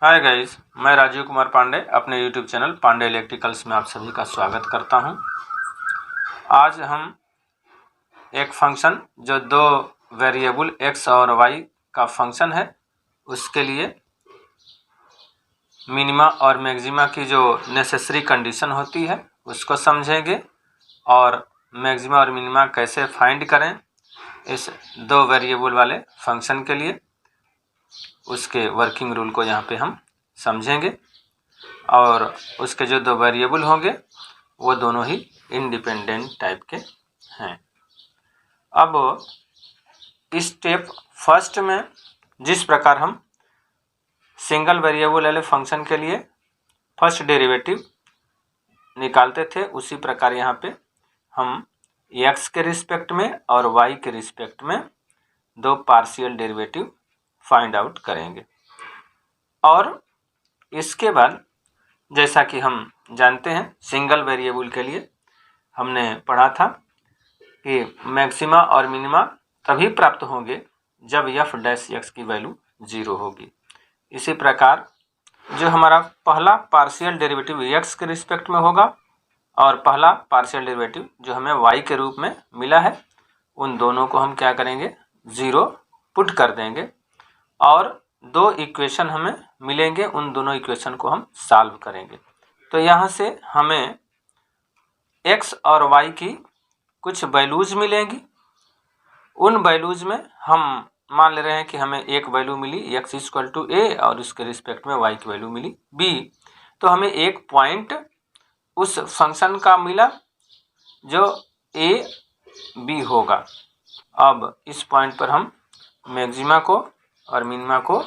Hi guys, मैं राजीव कुमार पांडे अपने YouTube channel Pandey electricals में आप सभी का स्वागत करता हूं। आज हम एक फंक्शन जो दो वेरिएबल x और y का फंक्शन है उसके लिए मिनिमा और मैक्सिमा की जो नेसेसरी कंडीशन होती है उसको समझेंगे और मैक्सिमा और मिनिमा कैसे फाइंड करें इस दो वेरिएबल वाले फंक्शन के लिए उसके वर्किंग रूल को यहाँ पे हम समझेंगे और उसके जो दो वेरिएबल होंगे वो दोनों ही इंडिपेंडेंट टाइप के हैं। अब स्टेप फर्स्ट में जिस प्रकार हम सिंगल वेरिएबल वाले फंक्शन के लिए फर्स्ट डेरिवेटिव निकालते थे उसी प्रकार यहाँ पे हम x के रिस्पेक्ट में और y के रिस्पेक्ट में दो पार्शियल डेरिवेटिव फाइंड आउट करेंगे। और इसके बाद जैसा कि हम जानते हैं सिंगल वेरिएबल के लिए हमने पढ़ा था कि मैक्सिमा और मिनिमा तभी प्राप्त होंगे जब f डैश x की वैल्यू 0 होगी। इसी प्रकार जो हमारा पहला पार्शियल डेरिवेटिव x के रिस्पेक्ट में होगा और पहला पार्शियल डेरिवेटिव जो हमें y के रूप में मिला है उन दोनों को हम क्या करेंगे 0 पुट कर देंगे और दो इक्वेशन हमें मिलेंगे, उन दोनों इक्वेशन को हम सॉल्व करेंगे। तो यहाँ से हमें x और y की कुछ वैल्यूज़ मिलेंगी। उन वैल्यूज़ में हम मान ले रहे हैं कि हमें एक वैल्यू मिली x इक्वल टू a और उसके रिस्पेक्ट में y की वैल्यू मिली b। तो हमें एक पॉइंट उस फंक्शन का मिला जो a b होगा। अब इस पॉइंट पर हम मैक्सिमा को और मिनिमा को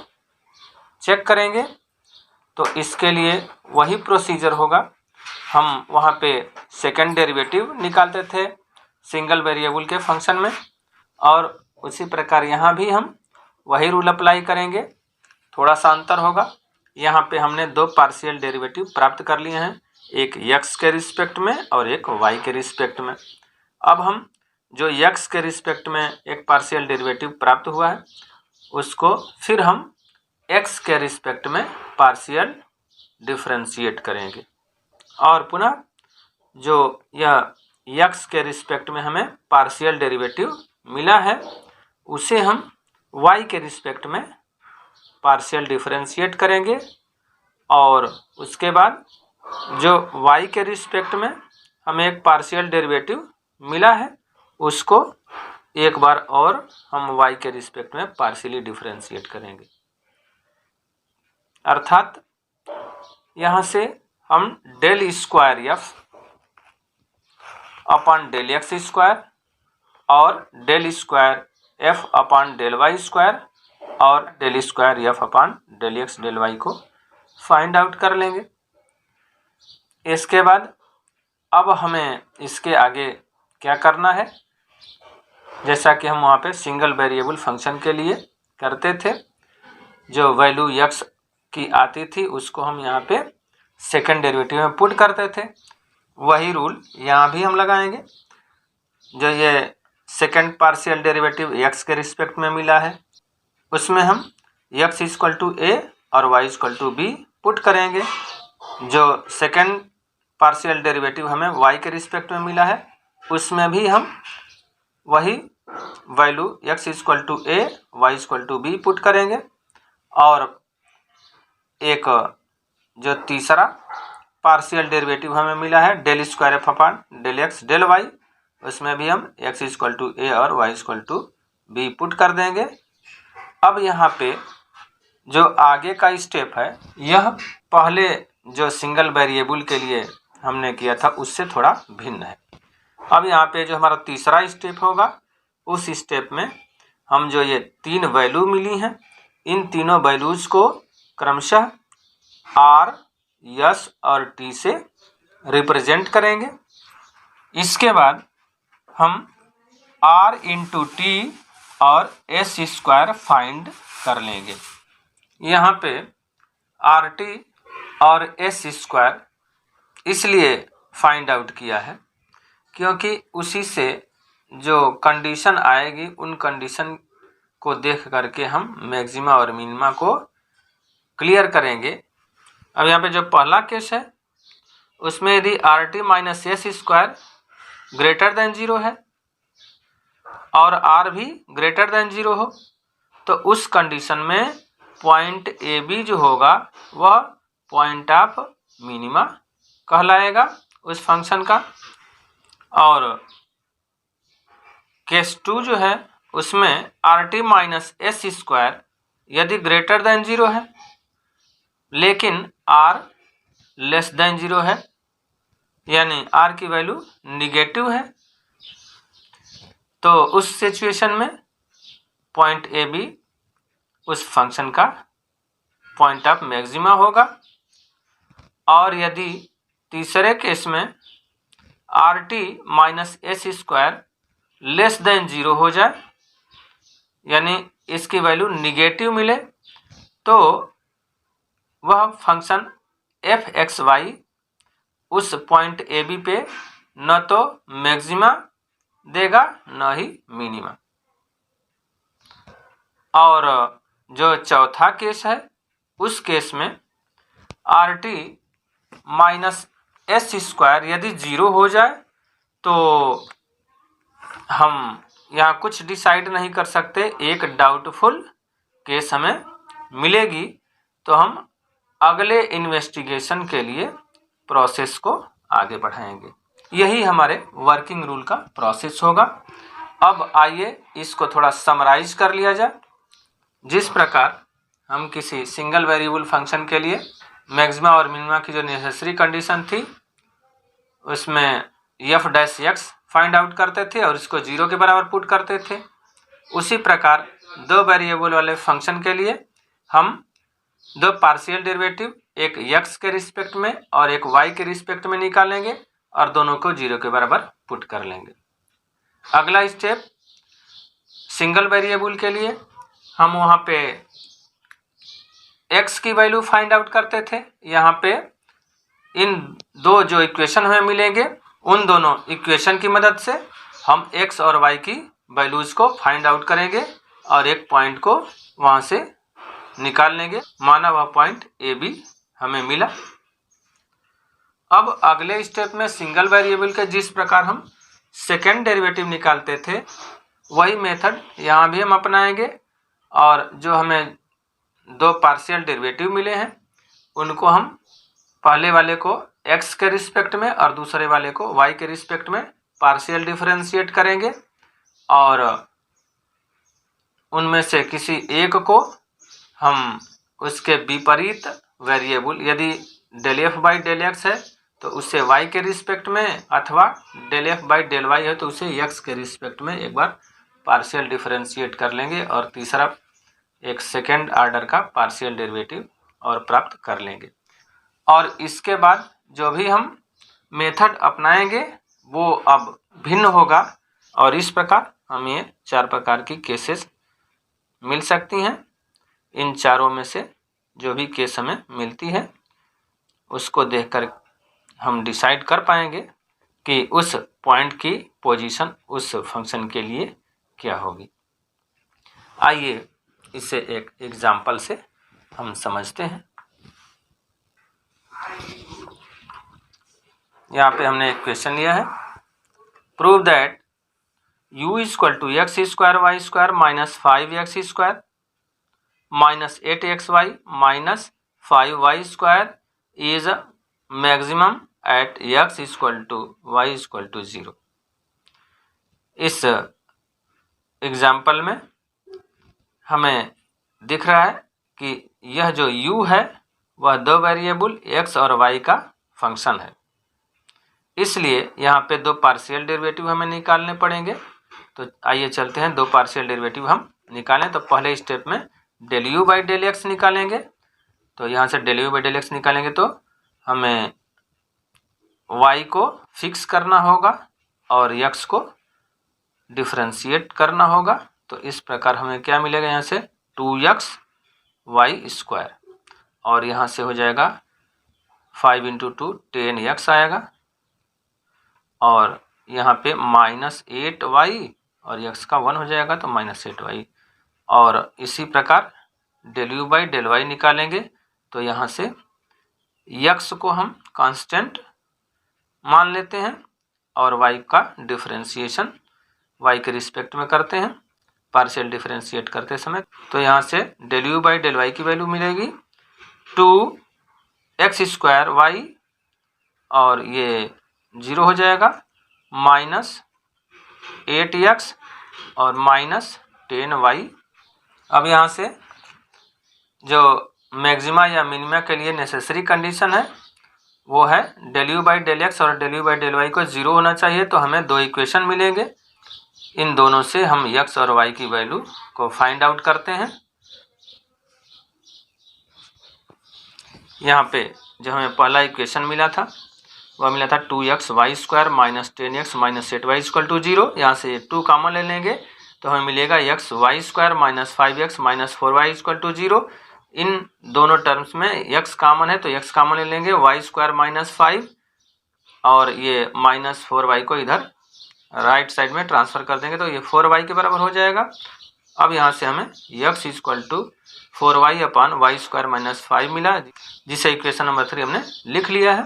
चेक करेंगे। तो इसके लिए वही प्रोसीजर होगा, हम वहाँ पे सेकंड डेरिवेटिव निकालते थे सिंगल वेरिएबल के फंक्शन में और उसी प्रकार यहाँ भी हम वही रूल अप्लाई करेंगे। थोड़ा सा अंतर होगा, यहाँ पे हमने दो पार्शियल डेरिवेटिव प्राप्त कर लिए हैं, एक x के रिस्पेक्ट में और एक y के रिस्पेक्ट में। अब हम जो x के रिस्पेक्ट में एक पार्शियल डेरिवेटिव प्राप्त हुआ है उसको फिर हम x के रिस्पेक्ट में पार्शियल डिफरेंशिएट करेंगे और पुनः जो यह x के रिस्पेक्ट में हमें पार्शियल डेरिवेटिव मिला है उसे हम y के रिस्पेक्ट में पार्शियल डिफरेंशिएट करेंगे और उसके बाद जो y के रिस्पेक्ट में हमें एक पार्शियल डेरिवेटिव मिला है उसको एक बार और हम y के रिस्पेक्ट में पार्शियली डिफरेंशिएट करेंगे। अर्थात यहाँ से हम del square f upon del x square और del square f upon del Y square और del square f upon del x del Y को फाइंड आउट कर लेंगे। इसके बाद अब हमें इसके आगे क्या करना है, जैसा कि हम वहाँ पे सिंगल वेरिएबल फंक्शन के लिए करते थे, जो वैल्यू x की आती थी उसको हम यहाँ पे सेकंड डेरिवेटिव में पुट करते थे। वही रूल यहाँ भी हम लगाएंगे। जो ये सेकंड पार्शियल डेरिवेटिव x के रिस्पेक्ट में मिला है उसमें हम x इक्वल टू a और y equal to b put करेंगे। जो सेकंड पार्शियल डेरिवेटिव हमें y के रिस्पेक्ट में मिला है उसमें भी हम वही value x equal to a y equal to b put करेंगे और एक जो तीसरा पार्शियल डेरिवेटिव हमें मिला है del square f upon del x del Y उसमें भी हम x इक्वल टू a और y equal to b put कर देंगे। अब यहाँ पे जो आगे का स्टेप है यह पहले जो सिंगल वेरिएबल के लिए हमने किया था उससे थोड़ा भिन्न है। अब यहाँ पे जो हमारा तीसरा स्टेप होगा उस स्टेप में हम जो ये तीन वैल्यू मिली हैं इन तीनों वैल्यूज़ को क्रमशः r, s और t से रिप्रेजेंट करेंगे। इसके बाद हम r इंटू टी और s स्क्वायर फाइंड कर लेंगे। यहाँ पे आर टी और s स्क्वायर इसलिए फाइंड आउट किया है क्योंकि उसी से जो कंडीशन आएगी उन कंडीशन को देख करके हम मैक्सिमा और मिनिमा को क्लियर करेंगे। अब यहाँ पे जो पहला केस है उसमें यदि R T minus S square greater than 0 है और आर भी ग्रेटर देन 0 हो तो उस कंडीशन में पॉइंट ए बी जो होगा वह पॉइंट ऑफ मिनिमा कहलाएगा उस फंक्शन का। और केस 2 जो है उसमें R T minus S square यदि ग्रेटर देन 0 है लेकिन आर लेस देन 0 है, यानी आर की वैल्यू निगेटिव है, तो उस सिचुएशन में पॉइंट ए बी उस फंक्शन का पॉइंट ऑफ मैक्सिमा होगा। और यदि तीसरे केस में R T minus S square less than 0 हो जाए, यानी इसकी वैल्यू निगेटिव मिले, तो वह फंक्शन एफ एक्स वाई उस पॉइंट ए बी पे न तो मैक्सिमा देगा न ही मिनिमा। और जो चौथा केस है उस केस में R T minus S square यदि 0 हो जाए तो हम यहाँ कुछ डिसाइड नहीं कर सकते, एक डाउटफुल केस हमें मिलेगी, तो हम अगले इन्वेस्टिगेशन के लिए प्रोसेस को आगे बढ़ाएंगे। यही हमारे वर्किंग रूल का प्रोसेस होगा। अब आइए इसको थोड़ा समराइज कर लिया जाए। जिस प्रकार हम किसी सिंगल वेरिएबल फंक्शन के लिए मैक्सिमा और मिनिमा की जो नेसेसरी कंडीशन थी उसमें F dash x find out करते थे और इसको 0 के बराबर पुट करते थे, उसी प्रकार दो वेरिएबल वाले फंक्शन के लिए हम दो पार्शियल डेरिवेटिव एक x के रिस्पेक्ट में और एक y के रिस्पेक्ट में निकालेंगे और दोनों को 0 के बराबर पुट कर लेंगे। अगला स्टेप सिंगल वेरिएबल के लिए हम वहाँ पे x की वैल्यू फाइंड आउट करते थे। यहाँ पे इन दो जो इक्वेशन हमें मिलेंगे उन दोनों इक्वेशन की मदद से हम x और y की वैल्यूज को फाइंड आउट करेंगे और एक पॉइंट को वहाँ से निकाल लेंगे, माना वह पॉइंट ए बी हमें मिला। अब अगले स्टेप में सिंगल वेरिएबल के जिस प्रकार हम सेकेंड डेरिवेटिव निकालते थे वही मेथड यहाँ भी हम अपनाएंगे और जो हमें दो पार्शियल डेरिवेटिव मिले हैं उनको हम पहले वाले को x के रिस्पेक्ट में और दूसरे वाले को y के रिस्पेक्ट में पार्शियल डिफरेंशिएट करेंगे और उनमें से किसी एक को हम उसके विपरीत वेरिएबल, यदि del F by del X है तो उसे y के रिस्पेक्ट में अथवा del F by del Y है तो उसे x के रिस्पेक्ट में एक बार पार्शियल डिफरेंशिएट कर लेंगे और तीसरा एक सेकेंड ऑर्डर का पार्शियल डेरिवेटिव और प्राप्त कर लेंगे। और इसके बाद जो भी हम मेथड अपनाएंगे वो अब भिन्न होगा और इस प्रकार हमें 4 प्रकार की केसेस मिल सकती हैं। इन चारों में से जो भी केस हमें मिलती है उसको देखकर हम डिसाइड कर पाएंगे कि उस पॉइंट की पोजीशन उस फंक्शन के लिए क्या होगी। आइए इसे एक एग्जाम्पल से हम समझते हैं। यहाँ पे हमने एक क्वेश्चन लिया है, prove that u equal to X square Y square minus 5x square minus 8xy minus 5y square is maximum at x equal to y equal to 0। इस एग्जाम्पल में हमें दिख रहा है कि यह जो u है वह दो वेरिएबल x और y का फंक्शन है, इसलिए यहाँ पे दो पार्शियल डेरिवेटिव हमें निकालने पड़ेंगे। तो आइए चलते हैं दो पार्शियल डेरिवेटिव हम निकालें। तो पहले स्टेप में del you by del X निकालेंगे। तो यहाँ से del you by del X निकालेंगे तो हमें y को फिक्स करना होगा और x को डिफरेंशिएट करना होगा। तो इस प्रकार हमें क्या मिलेगा, यहाँ से 2x y स्क्वायर और यहाँ से हो जाएगा 5 इंटू 2 10x आएगा और यहाँ पे माइनस 8y और x का 1 हो जाएगा तो माइनस 8y। और इसी प्रकार del you by del Y निकालेंगे तो यहाँ से x को हम कांस्टेंट मान लेते हैं और y का डिफरेंशिएशन y के रिस्पेक्ट में करते हैं पार्शियल डिफरेंशिएट करते समय। तो यहाँ से del you by del Y की वैल्यू मिलेगी 2x² y और ये 0 हो जाएगा, माइनस 8x और माइनस 10y। अब यहाँ से जो मैक्सिमा या मिनिमा के लिए नेसेसरी कंडीशन है वो है del you by del x और del you by del Y को 0 होना चाहिए। तो हमें दो इक्वेशन मिलेंगे, इन दोनों से हम x और y की वैल्यू को फाइंड आउट करते हैं। यहाँ पे जो हमें पहला इक्वेशन मिला था वह मिला था 2xy² minus 10x minus 8y equal to 0। यहाँ से 2 कॉमन ले लेंगे तो हमें मिलेगा xy² minus 5x minus 4y equal to 0। इन दोनों टर्म्स में x कॉमन है तो x कॉमन ले लेंगे, y² माइनस 5 और ये माइनस 4y को इधर राइट साइड में ट्रांसफ़र कर देंगे तो ये 4y के बराबर हो जाएगा। अब यहाँ से हमें x equal to 4y upon y² minus 5 मिला, जिसे इक्वेशन नंबर 3 हमने लिख लिया है।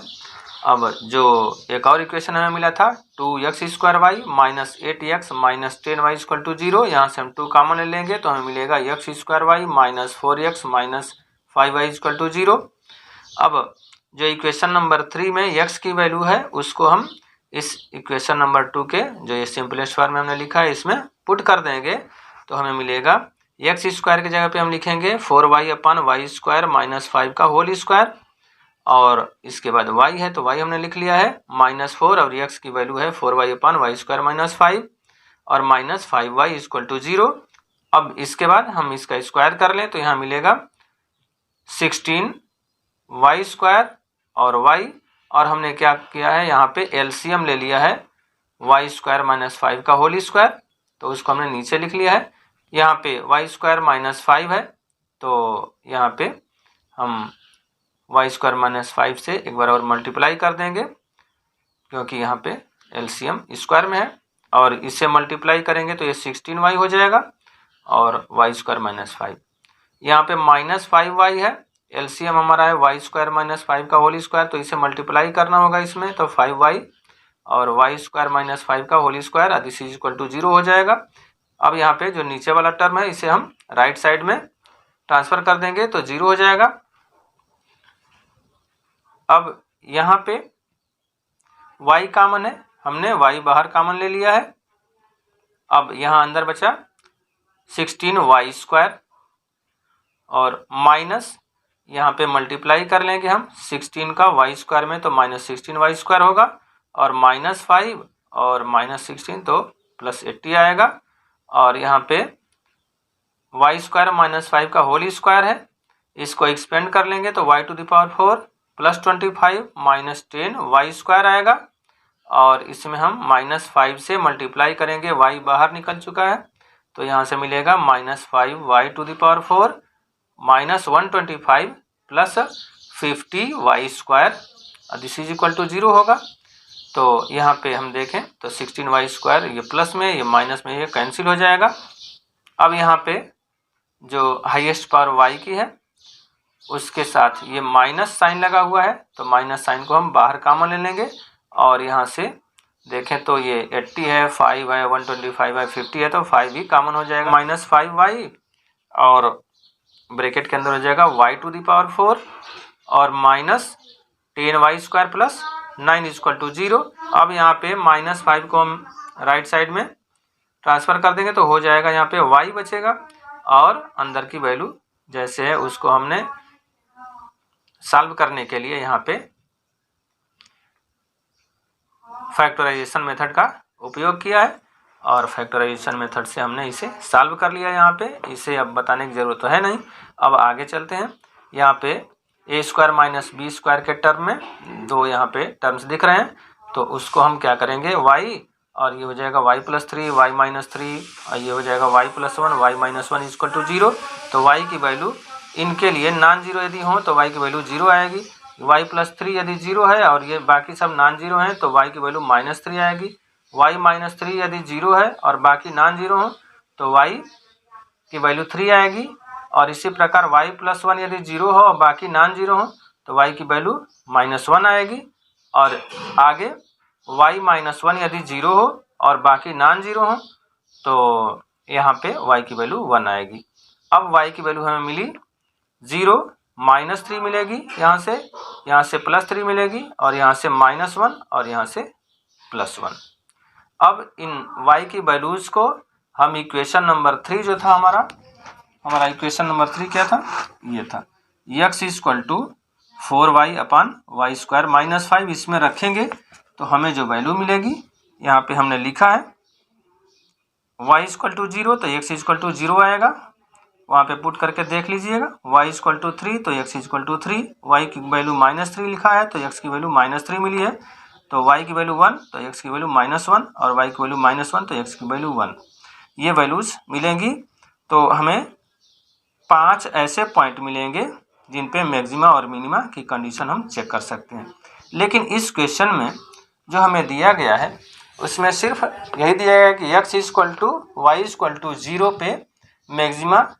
अब जो एक और इक्वेशन हमें मिला था 2x² minus 8x minus 10y equal to 0, यहाँ से हम 2 कॉमन ले लेंगे तो हमें मिलेगा x² minus 4x minus 5y equal to 0। अब जो इक्वेशन नंबर 3 में x की वैल्यू है उसको हम इस इक्वेशन नंबर 2 के जो ये सिंपलेस्ट फॉर्म में हमने लिखा है इसमें पुट कर देंगे तो हमें मिलेगा x² की जगह पे हम लिखेंगे 4y अपान y² माइनस 5 का होल स्क्वायर और इसके बाद y है तो y हमने लिख लिया है -4 और x की वैल्यू है 4y अपान y² माइनस 5 और माइनस 5y इक्वल टू 0। अब इसके बाद हम इसका स्क्वायर कर लें तो यहाँ मिलेगा 16y² और y और हमने क्या किया है यहाँ पे एलसीएम ले लिया है y² माइनस 5 का होल स्क्वायर तो उसको हमने नीचे लिख लिया है। यहाँ पे y² माइनस 5 है तो यहाँ पे हम y² माइनस 5 से एक बार और मल्टीप्लाई कर देंगे क्योंकि यहाँ पे एलसीएम स्क्वायर में है और इसे मल्टीप्लाई करेंगे तो ये 16y हो जाएगा और y² माइनस 5। यहाँ पे माइनस 5y है, एलसीएम हमारा है y² माइनस 5 का होल स्क्वायर तो इसे मल्टीप्लाई करना होगा इसमें तो 5y और y² माइनस 5 का whole square this is equal to 0 हो जाएगा। अब यहाँ पे जो नीचे वाला टर्म है इसे हम राइट साइड में ट्रांसफ़र कर देंगे तो 0 हो जाएगा। अब यहाँ पे y कॉमन है, हमने y बाहर कॉमन ले लिया है। अब यहाँ अंदर बचा 16y² और माइनस यहाँ पे मल्टीप्लाई कर लेंगे हम 16 का y² में तो माइनस 16y² होगा और माइनस 5 और माइनस 16 तो प्लस 80 आएगा और यहाँ पे y² माइनस 5 का होल स्क्वायर है, इसको एक्सपेंड कर लेंगे तो y to the power 4 plus 25 minus 10y² आएगा और इसमें हम माइनस 5 से मल्टीप्लाई करेंगे, y बाहर निकल चुका है तो यहाँ से मिलेगा minus 5y to the power 4 minus 125 plus 50y² this is equal to 0 होगा। तो यहाँ पे हम देखें तो 16y² ये प्लस में ये माइनस में ये कैंसिल हो जाएगा। अब यहाँ पे जो हाईएस्ट पावर y की है उसके साथ ये माइनस साइन लगा हुआ है तो माइनस साइन को हम बाहर कॉमन ले लेंगे और यहाँ से देखें तो ये 80 है, 5 है, 125 है, 50 है तो 5 भी कॉमन हो जाएगा, माइनस 5y और ब्रैकेट के अंदर हो जाएगा y टू द पावर 4 और minus 10y² plus 9 equal to 0। अब यहाँ पे माइनस 5 को हम राइट साइड में ट्रांसफ़र कर देंगे तो हो जाएगा यहाँ पे y बचेगा और अंदर की वैल्यू जैसे है उसको हमने सॉल्व करने के लिए यहाँ पे फैक्टराइजेशन मेथड का उपयोग किया है और फैक्टराइजेशन मेथड से हमने इसे सॉल्व कर लिया। यहाँ पे इसे अब बताने की ज़रूरत तो है नहीं। अब आगे चलते हैं, यहाँ पे a² माइनस b² के टर्म में दो यहाँ पे टर्म्स दिख रहे हैं तो उसको हम क्या करेंगे y और ये हो जाएगा y प्लस 3 y माइनस 3 और ये हो जाएगा y plus 1 y minus 1 equal to 0। तो y की वैल्यू इनके लिए नॉन जीरो यदि हो तो y की वैल्यू 0 आएगी, y प्लस 3 यदि 0 है और ये बाकी सब नॉन जीरो हैं तो y की वैल्यू माइनस 3 आएगी, y माइनस 3 यदि 0 है और बाकी नॉन जीरो हो तो y की वैल्यू 3 आएगी और इसी प्रकार y+1 यदि 0 हो और बाकी नॉन जीरो हो तो y की वैल्यू -1 आएगी। और आगे y-1 यदि 0 हो और बाकी नॉन जीरो हो तो यहाँ पे y की वैल्यू 1 आएगी। अब y की वैल्यू हमें मिली 0, -3 मिलेगी यहाँ से +3 मिलेगी और यहाँ से -1 और यहाँ से +1। अब इन y की वैल्यूज़ को हम इक्वेशन नंबर 3 जो था हमारा इक्वेशन नंबर 3 क्या था, ये था x = 4y/y² - 5 इसमें रखेंगे तो हमें जो वैल्यू मिलेगी यहाँ पे हमने लिखा है y = 0 तो x = 0 आएगा, वहाँ पे पुट करके देख लीजिएगा। y = 3 तो x = 3, y की वैल्यू -3 लिखा है तो x की वैल्यू -3 मिली है, तो y की वैल्यू 1 तो x की वैल्यू -1 और y की वैल्यू -1 तो x की वैल्यू 1, ये वैल्यूज़ मिलेंगी। तो हमें 5 ऐसे पॉइंट मिलेंगे जिन पे मैक्सिमा और मिनिमा की कंडीशन हम चेक कर सकते हैं। लेकिन इस क्वेश्चन में जो हमें दिया गया है उसमें सिर्फ यही दिया गया है कि x = y = 0 पे मैक्सिमा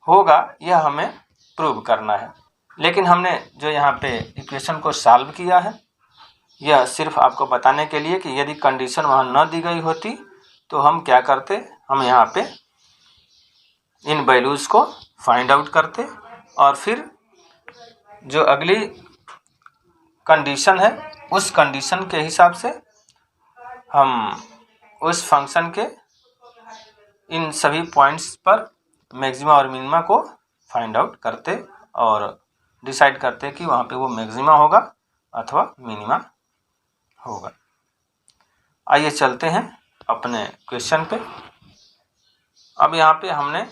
होगा, यह हमें प्रूव करना है। लेकिन हमने जो यहाँ पे इक्वेशन को सॉल्व किया है यह सिर्फ आपको बताने के लिए कि यदि कंडीशन वहाँ न दी गई होती तो हम क्या करते, हम यहाँ पे इन वैल्यूज़ को फाइंड आउट करते और फिर जो अगली कंडीशन है उस कंडीशन के हिसाब से हम उस फंक्शन के इन सभी पॉइंट्स पर मैक्सिमा और मिनिमा को फाइंड आउट करते और डिसाइड करते कि वहाँ पे वो मैक्सिमा होगा अथवा मिनिमा होगा। आइए चलते हैं अपने क्वेश्चन पे। अब यहाँ पे हमने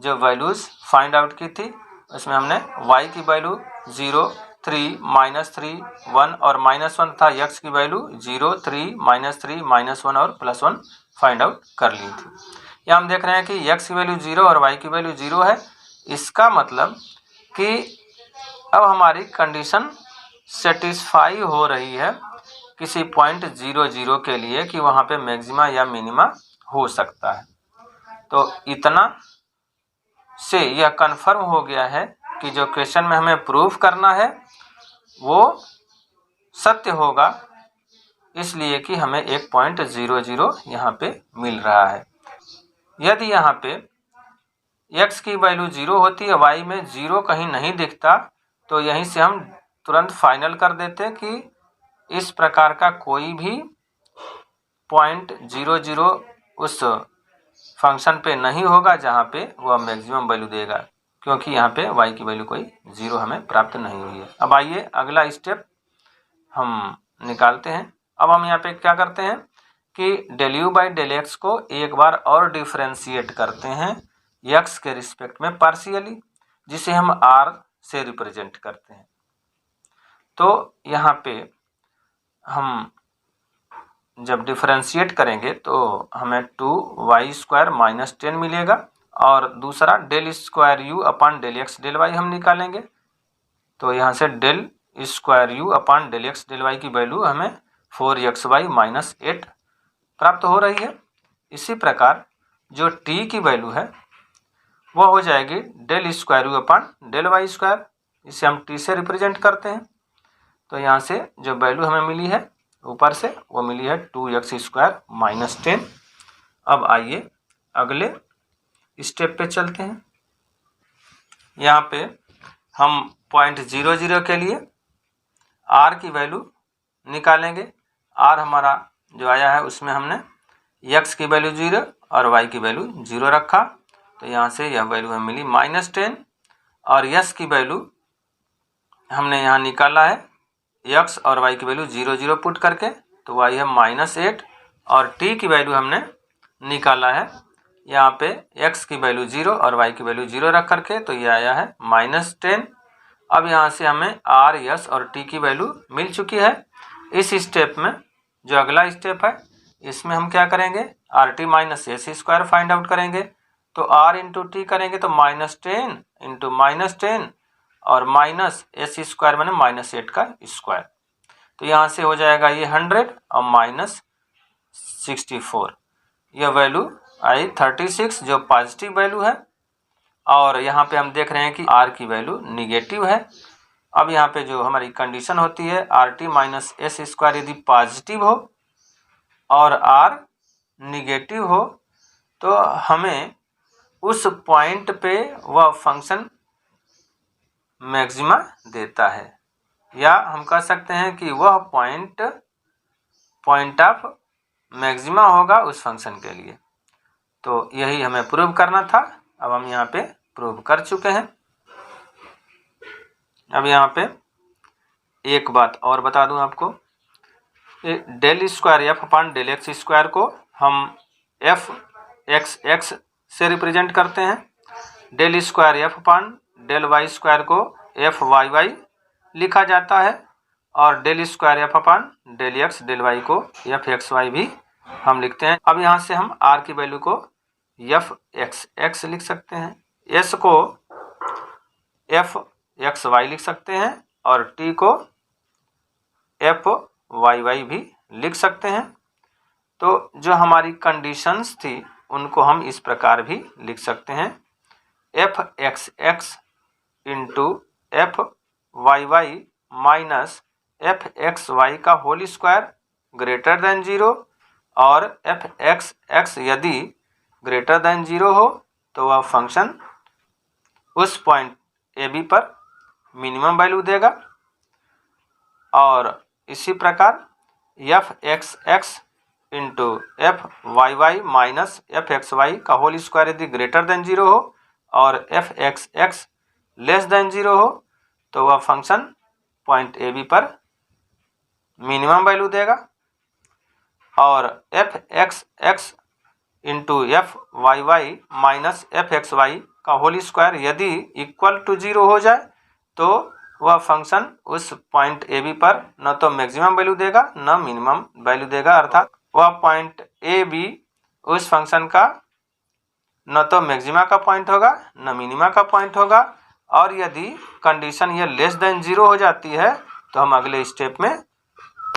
जो वैल्यूज़ फाइंड आउट की थी उसमें हमने y की वैल्यू 0, 3, -3, 1 और -1 था, x की वैल्यू 0, 3, -3, -1 और +1 फाइंड आउट कर ली थी। यहाँ हम देख रहे हैं कि x की वैल्यू 0 और y की वैल्यू 0 है। इसका मतलब कि अब हमारी कंडीशन सेटिस्फाई हो रही है किसी पॉइंट 0, 0 के लिए कि वहाँ पे मैक्सिमा या मिनिमा हो सकता है। तो इतना से यह कंफर्म हो गया है कि जो क्वेश्चन में हमें प्रूफ करना है वो सत्य होगा, इसलिए कि हमें 1.00 यहाँ पे मिल रहा है। यदि यहाँ पे x की वैल्यू 0 होती है, y में 0 कहीं नहीं दिखता तो यहीं से हम तुरंत फाइनल कर देते कि इस प्रकार का कोई भी 0.00 उस फंक्शन पे नहीं होगा जहाँ पे वह मैक्सिमम वैल्यू देगा, क्योंकि यहाँ पे y की वैल्यू कोई 0 हमें प्राप्त नहीं हुई है। अब आइए अगला स्टेप हम निकालते हैं। अब हम यहाँ पे क्या करते हैं कि del u by del x को एक बार और डिफ्रेंशिएट करते हैं x के रिस्पेक्ट में पार्शियली, जिसे हम r से रिप्रेजेंट करते हैं। तो यहाँ पे हम जब डिफरेंशिएट करेंगे तो हमें 2y² - 10 मिलेगा और दूसरा del² u/del x del y हम निकालेंगे। तो यहाँ से del² u/del x del y की वैल्यू हमें 4xy - 8 प्राप्त हो रही है। इसी प्रकार जो t की वैल्यू है वह हो जाएगी del² u/del y², इसे हम t से रिप्रेजेंट करते हैं। तो यहाँ से जो वैल्यू हमें मिली है ऊपर से वो मिली है 2x² - 10। अब आइए अगले स्टेप पे चलते हैं। यहाँ पे हम 0.00 के लिए r की वैल्यू निकालेंगे। r हमारा जो आया है उसमें हमने x की वैल्यू 0 और y की वैल्यू 0 रखा, तो यहाँ से यह वैल्यू हमें मिली -10 और s की वैल्यू हमने यहाँ निकाला है x और y की वैल्यू 0, 0 पुट करके, तो y है -8 और t की वैल्यू हमने निकाला है यहाँ पे x की वैल्यू 0 और y की वैल्यू 0 रख करके, तो ये आया है -10। अब यहाँ से हमें r, s और t की वैल्यू मिल चुकी है। इस स्टेप में जो अगला स्टेप है इसमें हम क्या करेंगे, rt - s² फाइंड आउट करेंगे। तो r इंटू टी करेंगे तो -10 इंटू -10 और -s² मैंने -8 का स्क्वायर, तो यहाँ से हो जाएगा ये 100 और -64, यह वैल्यू आई 36 जो पॉजिटिव वैल्यू है। और यहाँ पे हम देख रहे हैं कि r की वैल्यू निगेटिव है। अब यहाँ पे जो हमारी कंडीशन होती है RT माइनस एस स्क्वायर यदि पॉजिटिव हो और r निगेटिव हो तो हमें उस पॉइंट पे वह फंक्शन मैक्सिमा देता है, या हम कह सकते हैं कि वह पॉइंट ऑफ मैक्सिमा होगा उस फंक्शन के लिए। तो यही हमें प्रूव करना था। अब हम यहाँ पे प्रूव कर चुके हैं। अब यहाँ पे एक बात और बता दूं आपको, del square F upon del x square को हम एफ एक्स एक्स से रिप्रेजेंट करते हैं, del square F upon del Y square को एफ वाई वाई लिखा जाता है, और del square F upon del x del Y को एफ एक्स वाई भी हम लिखते हैं। अब यहाँ से हम आर की वैल्यू को एफ एक्स एक्स लिख सकते हैं, एस को एफ एक्स वाई लिख सकते हैं, और टी को एफ वाई वाई भी लिख सकते हैं। तो जो हमारी कंडीशंस थी उनको हम इस प्रकार भी लिख सकते हैं, F X X into F Y Y minus F X Y का होल स्क्वायर ग्रेटर देन 0, और एफ एक्स एक्स यदि ग्रेटर देन 0 हो तो वह फंक्शन उस पॉइंट ए बी पर मिनिमम वैल्यू देगा। और इसी प्रकार F X X into F Y Y minus F X Y का होल स्क्वायर यदि ग्रेटर देन 0 हो और F X X less than 0 हो तो वह फंक्शन पॉइंट ए बी पर मिनिमम वैल्यू देगा। और F X X into F Y Y minus F X Y का होल स्क्वायर यदि इक्वल टू 0 हो जाए तो वह फंक्शन उस पॉइंट ए बी पर न तो मैक्सिमम वैल्यू देगा न मिनिमम वैल्यू देगा, अर्थात वह पॉइंट ए बी उस फंक्शन का न तो मैक्सिमा का पॉइंट होगा न मिनिमा का पॉइंट होगा। और यदि कंडीशन ये लेस देन 0 हो जाती है तो हम अगले स्टेप में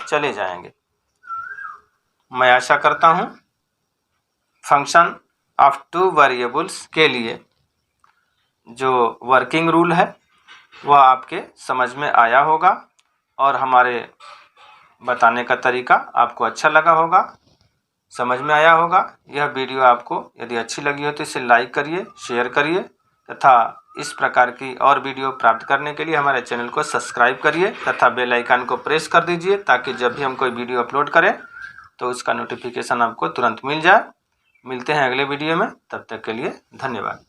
चले जाएंगे। मैं आशा करता हूँ फंक्शन ऑफ टू वेरिएबल्स के लिए जो वर्किंग रूल है वह आपके समझ में आया होगा और हमारे बताने का तरीका आपको अच्छा लगा होगा, समझ में आया होगा। यह वीडियो आपको यदि अच्छी लगी हो तो इसे लाइक करिए, शेयर करिए तथा इस प्रकार की और वीडियो प्राप्त करने के लिए हमारे चैनल को सब्सक्राइब करिए तथा बेल आइकन को प्रेस कर दीजिए ताकि जब भी हम कोई वीडियो अपलोड करें तो उसका नोटिफिकेशन आपको तुरंत मिल जाए। मिलते हैं अगले वीडियो में, तब तक के लिए धन्यवाद।